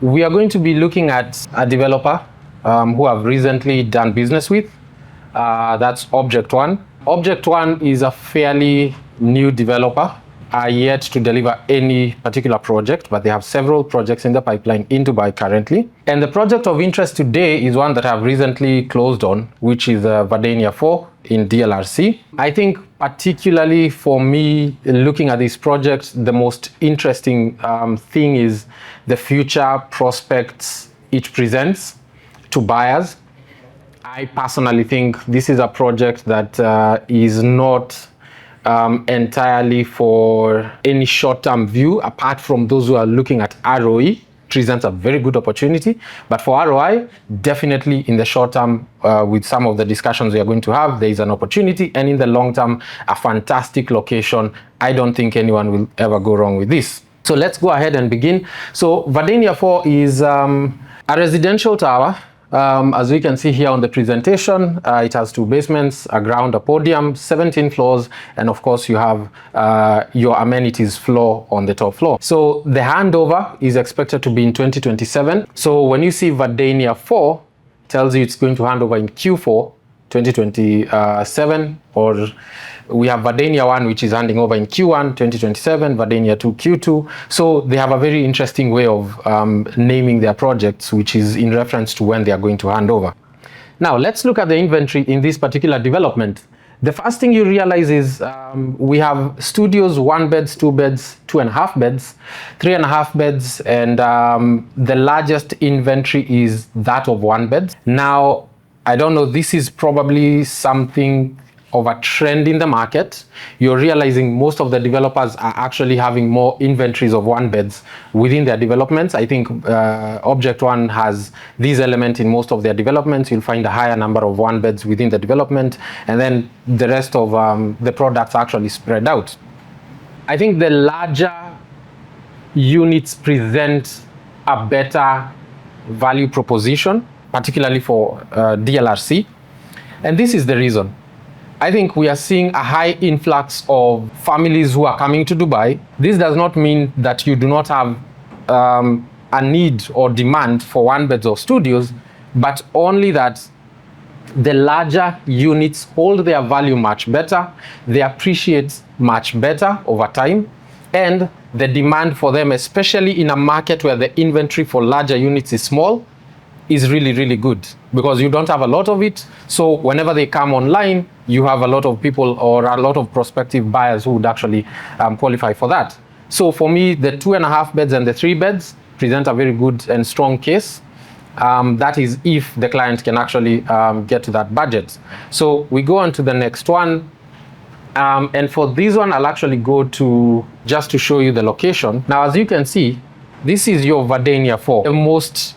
We are going to be looking at a developer who I've recently done business with. That's Object One. Object One is a fairly new developer, yet to deliver any particular project, but they have several projects in the pipeline in Dubai currently. And the project of interest today is one that I've recently closed on, which is Verdenia 4 in DLRC. I think particularly for me, looking at this project, the most interesting thing is the future prospects it presents to buyers. I personally think this is a project that is not entirely for any short-term view, apart from those who are looking at ROE. Presents a very good opportunity, but for ROI, definitely in the short term, with some of the discussions we are going to have, there is an opportunity, and in the long term, a fantastic location. I don't think anyone will ever go wrong with this. So let's go ahead and begin. So Verdenia 4 is a residential tower. As we can see here on the presentation, it has 2 basements, a ground, a podium, 17 floors, and of course you have your amenities floor on the top floor. So the handover is expected to be in 2027. So when you see Verdenia 4, tells you it's going to hand over in Q4 2027, or we have Verdenia 1, which is handing over in Q1 2027, Verdenia 2 Q2. So they have a very interesting way of naming their projects, which is in reference to when they are going to hand over. Now let's look at the inventory in this particular development. The first thing you realize is we have studios, 1 beds, 2 beds, 2.5 beds, 3.5 beds, and the largest inventory is that of 1 bed. Now, I don't know, this is probably something of a trend in the market. You're realizing most of the developers are actually having more inventories of 1 beds within their developments. I think Object One has this element in most of their developments. You'll find a higher number of 1 beds within the development, and then the rest of the products actually spread out. I think the larger units present a better value proposition, particularly for DLRC. And this is the reason. I think we are seeing a high influx of families who are coming to Dubai. This does not mean that you do not have a need or demand for 1 beds or studios, but only that the larger units hold their value much better, they appreciate much better over time, and the demand for them, especially in a market where the inventory for larger units is small, is really, really good, because you don't have a lot of it. So whenever they come online, you have a lot of people or a lot of prospective buyers who would actually qualify for that. So for me, the 2.5 beds and the 3 beds present a very good and strong case. That is if the client can actually get to that budget. So we go on to the next one. And for this one, I'll actually go to just to show you the location. Now, as you can see, this is your Verdenia 4. The most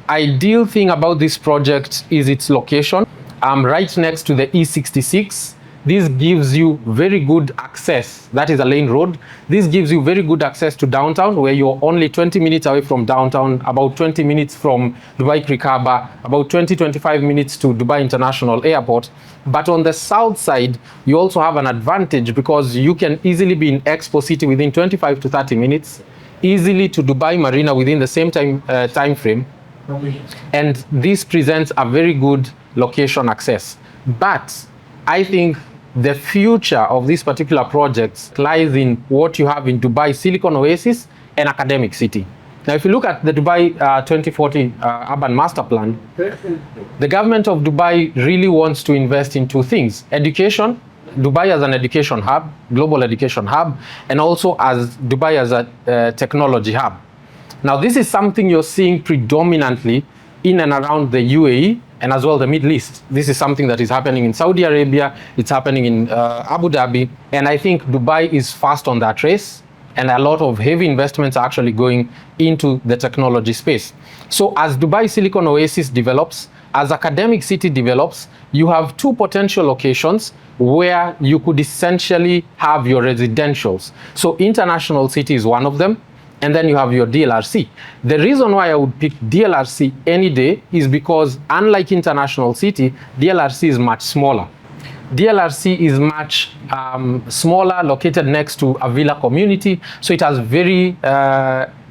ideal thing about this project is its location. Right next to the E66. This gives you very good access. That is a lane road. This gives you very good access to downtown, where you're only 20 minutes away from downtown, about 20 minutes from Dubai Creek Harbour, about 20-25 minutes to Dubai International Airport. But on the south side, you also have an advantage, because you can easily be in Expo City within 25 to 30 minutes, easily to Dubai Marina within the same time frame. And this presents a very good location access. But I think the future of this particular project lies in what you have in Dubai Silicon Oasis and Academic City. Now, if you look at the Dubai 2040 Urban Master Plan, the government of Dubai really wants to invest in 2 things: education, Dubai as an education hub, global education hub, and also as Dubai as a technology hub. Now, this is something you're seeing predominantly in and around the UAE and as well the Middle East. This is something that is happening in Saudi Arabia, it's happening in Abu Dhabi, and I think Dubai is fast on that race, and a lot of heavy investments are actually going into the technology space. So as Dubai Silicon Oasis develops, as Academic City develops, you have 2 potential locations where you could essentially have your residentials. So International City is one of them, and then you have your DLRC. The reason why I would pick DLRC any day is because, unlike International City, DLRC is much smaller. DLRC is much smaller, located next to a villa community, so it has very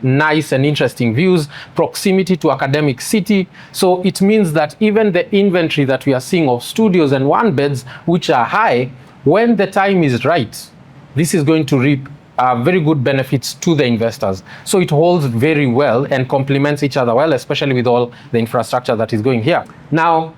nice and interesting views, proximity to academic city. So it means that even the inventory that we are seeing of studios and one beds, which are high, when the time is right, this is going to reap very good benefits to the investors. So it holds very well and complements each other well, especially with all the infrastructure that is going here. Now,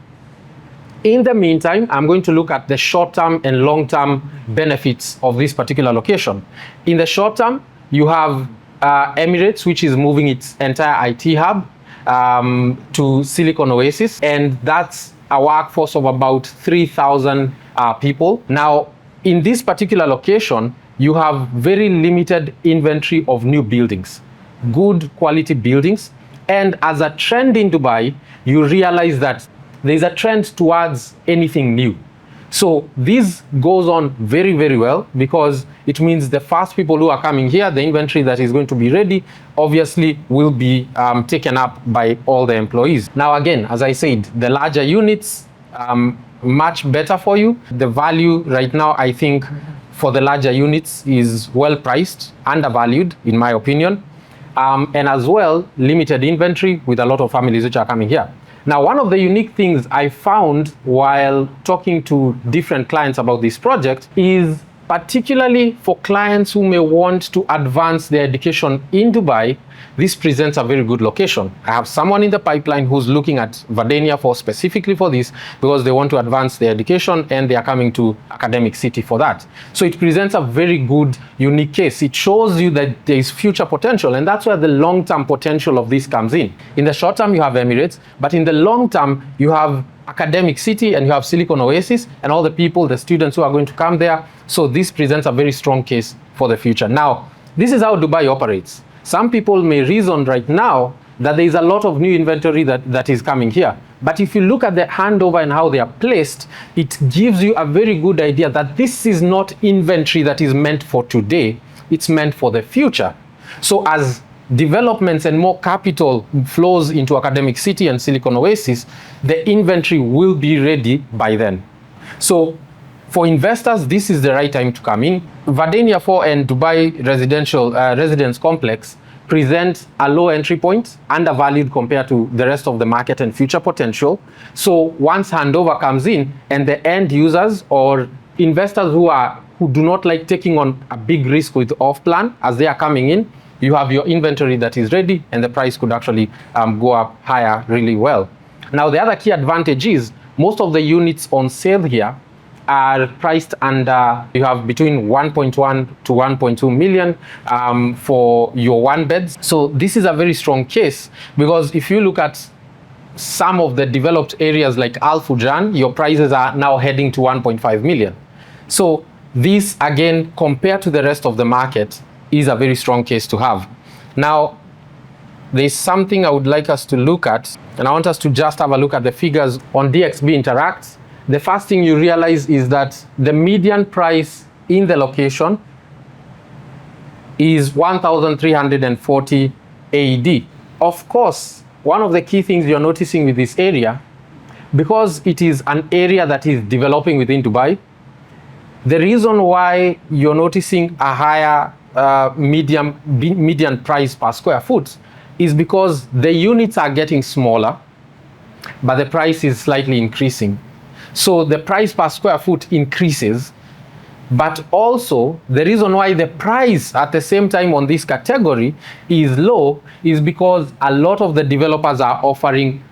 in the meantime, I'm going to look at the short-term and long-term benefits of this particular location. In the short term, you have Emirates, which is moving its entire IT hub to Silicon Oasis, and that's a workforce of about 3,000 people. Now, in this particular location, you have very limited inventory of new buildings, good quality buildings, and as a trend in Dubai, you realize that there's a trend towards anything new. So this goes on very, very well, because it means the first people who are coming here, the inventory that is going to be ready, obviously will be taken up by all the employees. Now again, as I said, the larger units, much better for you. The value right now, I think, for the larger units is well priced, undervalued in my opinion, and as well, limited inventory with a lot of families which are coming here. Now, one of the unique things I found while talking to different clients about this project is, particularly for clients who may want to advance their education in Dubai, this presents a very good location. I have someone in the pipeline who's looking at Verdenia specifically for this, because they want to advance their education and they are coming to academic city for that. So it presents a very good, unique case. It shows you that there is future potential, and that's where the long-term potential of this comes in. In the short term, you have Emirates, but in the long term, you have academic city and you have Silicon Oasis and all the people, the students who are going to come there. So this presents a very strong case for the future. Now, this is how Dubai operates. Some people may reason right now that there is a lot of new inventory that is coming here. But if you look at the handover and how they are placed, it gives you a very good idea that this is not inventory that is meant for today, it's meant for the future. So as developments and more capital flows into academic city and Silicon Oasis, the inventory will be ready by then. So for investors, this is the right time to come in. Verdenia 4 and Dubai residence complex present a low entry point, undervalued compared to the rest of the market and future potential. So once handover comes in and the end users or investors who do not like taking on a big risk with off plan, as they are coming in, you have your inventory that is ready and the price could actually go up higher really well. Now, the other key advantage is most of the units on sale here are priced under, you have between 1.1 to 1.2 million for your one beds. So this is a very strong case, because if you look at some of the developed areas like Al Furjan, your prices are now heading to 1.5 million. So this, again, compared to the rest of the market, is a very strong case to have. Now, there's something I would like us to look at, and I want us to just have a look at the figures on DXB Interacts. The first thing you realize is that the median price in the location is 1,340 AED. Of course, one of the key things you're noticing with this area, because it is an area that is developing within Dubai, the reason why you're noticing a higher median price per square foot is because the units are getting smaller, but the price is slightly increasing. So the price per square foot increases, but also the reason why the price at the same time on this category is low is because a lot of the developers are offering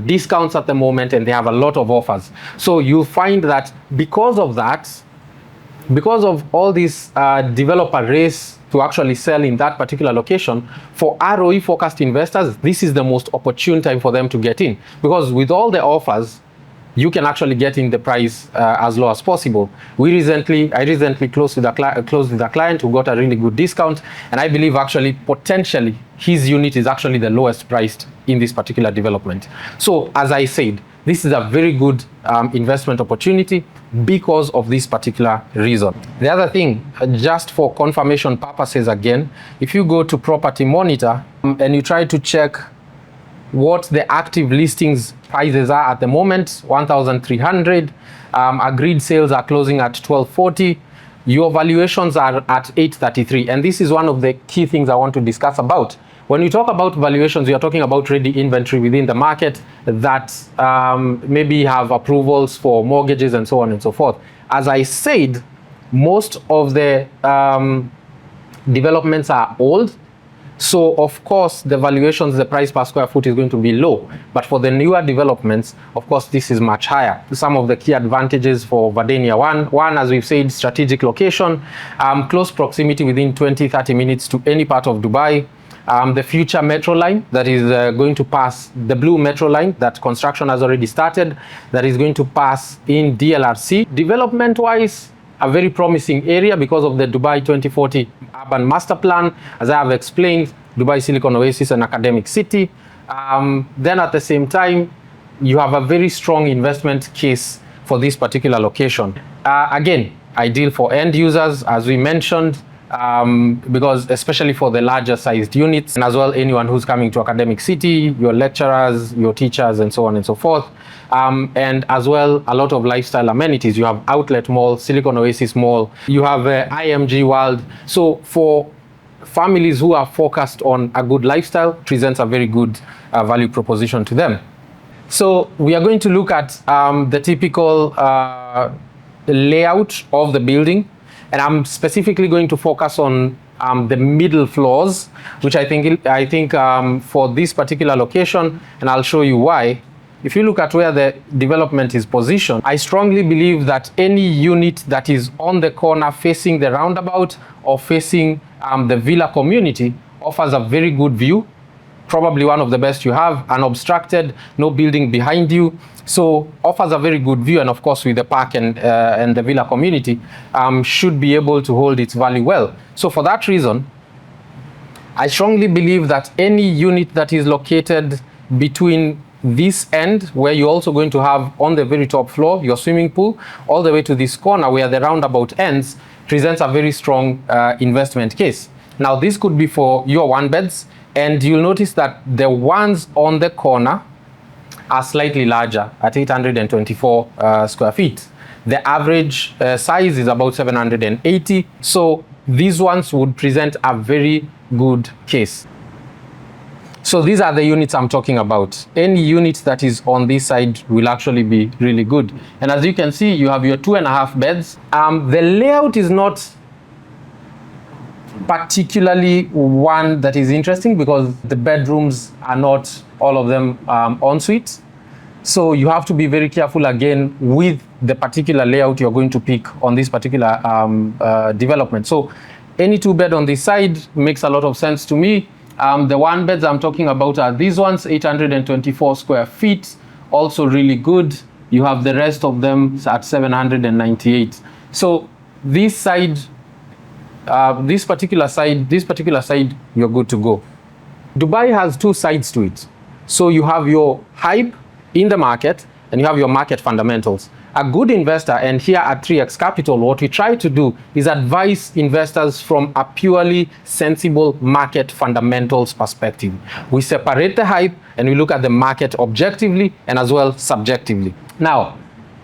discounts at the moment, and they have a lot of offers. So you'll find that because of that, because of all this developer race to actually sell in that particular location, for ROE focused investors, this is the most opportune time for them to get in, because with all the offers, you can actually get in the price as low as possible. I recently closed with a client who got a really good discount, and I believe actually potentially his unit is actually the lowest priced in this particular development. So as I said, this is a very good investment opportunity because of this particular reason. The other thing, just for confirmation purposes again, if you go to Property Monitor and you try to check what the active listings prices are at the moment, 1,300. Agreed sales are closing at 1,240. Your valuations are at 833. And this is one of the key things I want to discuss about. When you talk about valuations, you are talking about ready inventory within the market that maybe have approvals for mortgages and so on and so forth. As I said, most of the developments are old. So of course, the valuations, the price per square foot is going to be low. But for the newer developments, of course, this is much higher. Some of the key advantages for Verdenia, one, as we've said, strategic location, close proximity within 20-30 minutes to any part of Dubai. The future metro line that is going to pass, the blue metro line that construction has already started, that is going to pass in DLRC. Development-wise, a very promising area because of the Dubai 2040 Urban Master Plan. As I have explained, Dubai Silicon Oasis, an academic city. Then at the same time, you have a very strong investment case for this particular location. Again, ideal for end users, as we mentioned, because especially for the larger sized units, and as well anyone who's coming to academic city, your lecturers, your teachers, and so on and so forth. And as well, a lot of lifestyle amenities. You have Outlet Mall, Silicon Oasis Mall, you have IMG World. So for families who are focused on a good lifestyle, presents a very good value proposition to them. So we are going to look at the typical layout of the building. And I'm specifically going to focus on the middle floors, which I think for this particular location, and I'll show you why. If you look at where the development is positioned, I strongly believe that any unit that is on the corner facing the roundabout or facing the villa community offers a very good view, probably one of the best you have, unobstructed, no building behind you. So offers a very good view, and of course with the park and the villa community, should be able to hold its value well. So for that reason, I strongly believe that any unit that is located between this end, where you're also going to have on the very top floor your swimming pool, all the way to this corner where the roundabout ends, presents a very strong investment case. Now this could be for your one beds, and you'll notice that the ones on the corner are slightly larger at 824 square feet. The average size is about 780. So these ones would present a very good case. So these are the units I'm talking about. Any unit that is on this side will actually be really good. And as you can see, you have your 2.5 beds. The layout is not particularly one that is interesting because the bedrooms are not all of them ensuite. So you have to be very careful again with the particular layout you're going to pick on this particular development. So any 2-bed on this side makes a lot of sense to me. The 1-beds I'm talking about are these ones, 824 square feet, also really good. You have the rest of them at 798. So this side, this particular side, you're good to go. Dubai has 2 sides to it. So you have your hype in the market and you have your market fundamentals. A good investor, and here at 3X Capital, what we try to do is advise investors from a purely sensible market fundamentals perspective. We separate the hype and we look at the market objectively and as well subjectively. Now,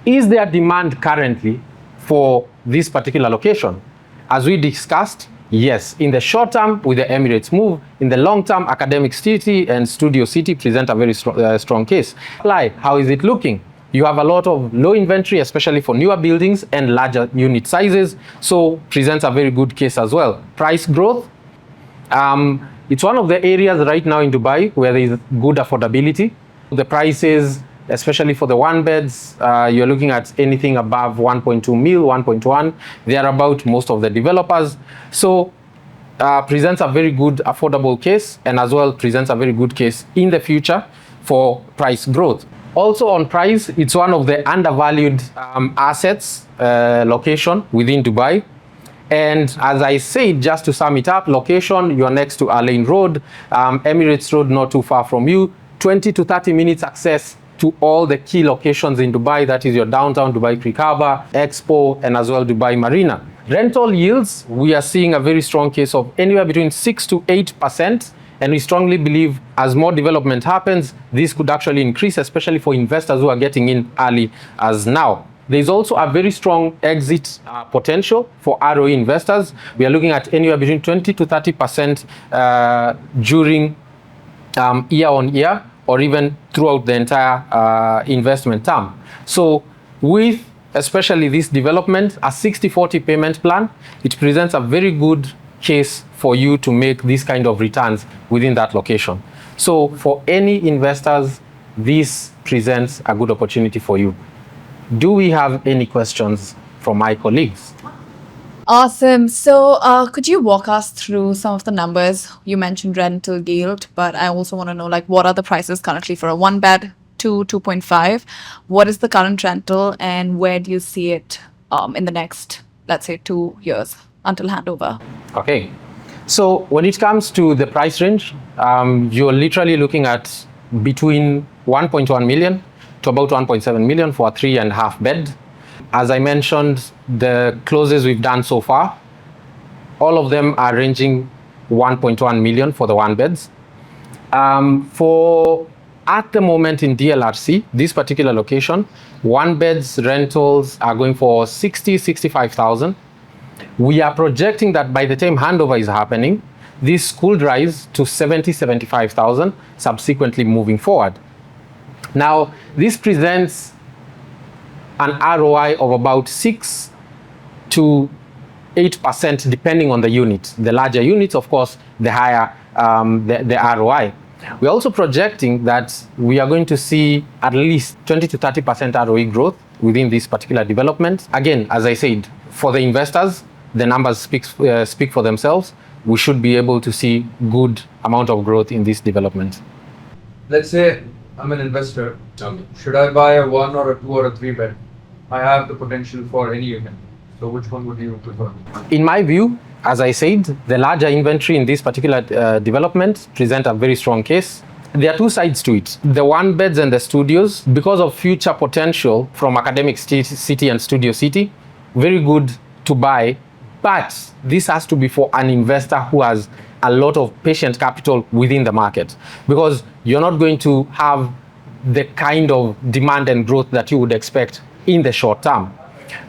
is there demand currently for this particular location? As we discussed, yes. In the short term, with the Emirates move, in the long term, Academic City and Studio City present a very strong case. How is it looking? You have a lot of low inventory, especially for newer buildings and larger unit sizes, so presents a very good case as well. Price growth, it's one of the areas right now in Dubai where there is good affordability. The prices, especially for the 1-beds, you're looking at anything above 1.2 mil, 1.1. They are about most of the developers. So presents a very good affordable case, and as well presents a very good case in the future for price growth. Also on price, it's one of the undervalued assets location within Dubai. And as I said, just to sum it up, location, you're next to Al Ain Road, Emirates Road not too far from you, 20 to 30 minutes access to all the key locations in Dubai, that is your downtown Dubai Creek Harbour, Expo, and as well Dubai Marina. Rental yields, we are seeing a very strong case of anywhere between 6 to 8%, And we strongly believe as more development happens, this could actually increase, especially for investors who are getting in early as now. There's also a very strong exit potential for ROE investors. We are looking at anywhere between 20 to 30% during year on year, or even throughout the entire investment term. So with especially this development, a 60-40 payment plan, it presents a very good case for you to make this kind of returns within that location. So for any investors, this presents a good opportunity for you. Do we have any questions from my colleagues? Awesome. So could you walk us through some of the numbers? You mentioned rental yield, but I also want to know, like, what are the prices currently for a 1-bed, 2.5? What is the current rental, and where do you see it in the next, let's say, 2 years until handover? Okay. So when it comes to the price range, you're literally looking at between 1.1 million to about 1.7 million for a 3.5 bed. As I mentioned, the closes we've done so far, all of them are ranging 1.1 million for the 1 beds. For at the moment in DLRC, this particular location, 1 beds rentals are going for 65,000. We are projecting that by the time handover is happening, this could rise to 75,000, subsequently moving forward. Now, this presents an ROI of about 6 to 8% depending on the unit. The larger units, of course, the higher the ROI. We're also projecting that we are going to see at least 20 to 30% ROE growth within this particular development. Again, as I said, for the investors, the numbers speak for themselves. We should be able to see good amount of growth in this development. Let's say I'm an investor. Should I buy a 1 or a 2 or a 3 bed? I have the potential for any unit. So which one would you prefer? In my view, as I said, the larger inventory in this particular development present a very strong case. There are 2 sides to it. The 1 beds and the studios, because of future potential from academic city and studio city, very good to buy, but this has to be for an investor who has a lot of patient capital within the market, because you're not going to have the kind of demand and growth that you would expect in the short term.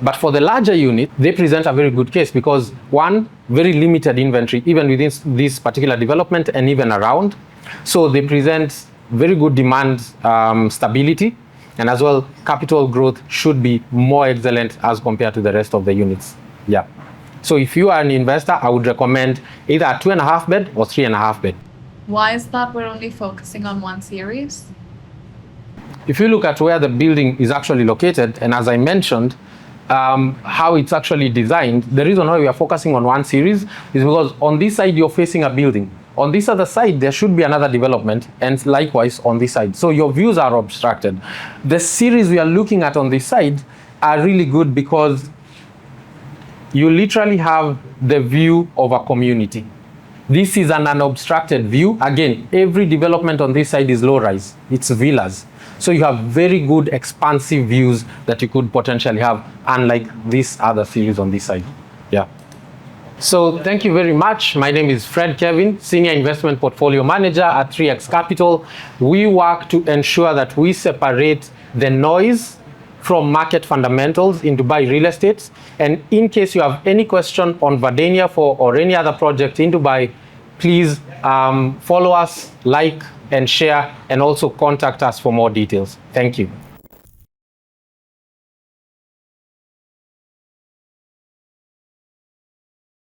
But for the larger unit, they present a very good case because, one, very limited inventory, even within this particular development and even around. So they present very good demand stability, and as well, capital growth should be more excellent as compared to the rest of the units. Yeah. So if you are an investor, I would recommend either a 2.5 bed or 3.5 bed. Why is that we're only focusing on one series? If you look at where the building is actually located, and as I mentioned, how it's actually designed, the reason why we are focusing on one series is because on this side you're facing a building. On this other side there should be another development, and likewise on this side. So your views are obstructed. The series we are looking at on this side are really good because you literally have the view of a community. This is an unobstructed view. Again, every development on this side is low-rise. It's villas. So you have very good expansive views that you could potentially have, unlike this other series on this side. Yeah. So thank you very much. My name is Fred Kevin, Senior Investment Portfolio Manager at 3X Capital. We work to ensure that we separate the noise from market fundamentals in Dubai real estate. And in case you have any question on Verdenia or any other project in Dubai, please follow us, like and share, and also contact us for more details. Thank you.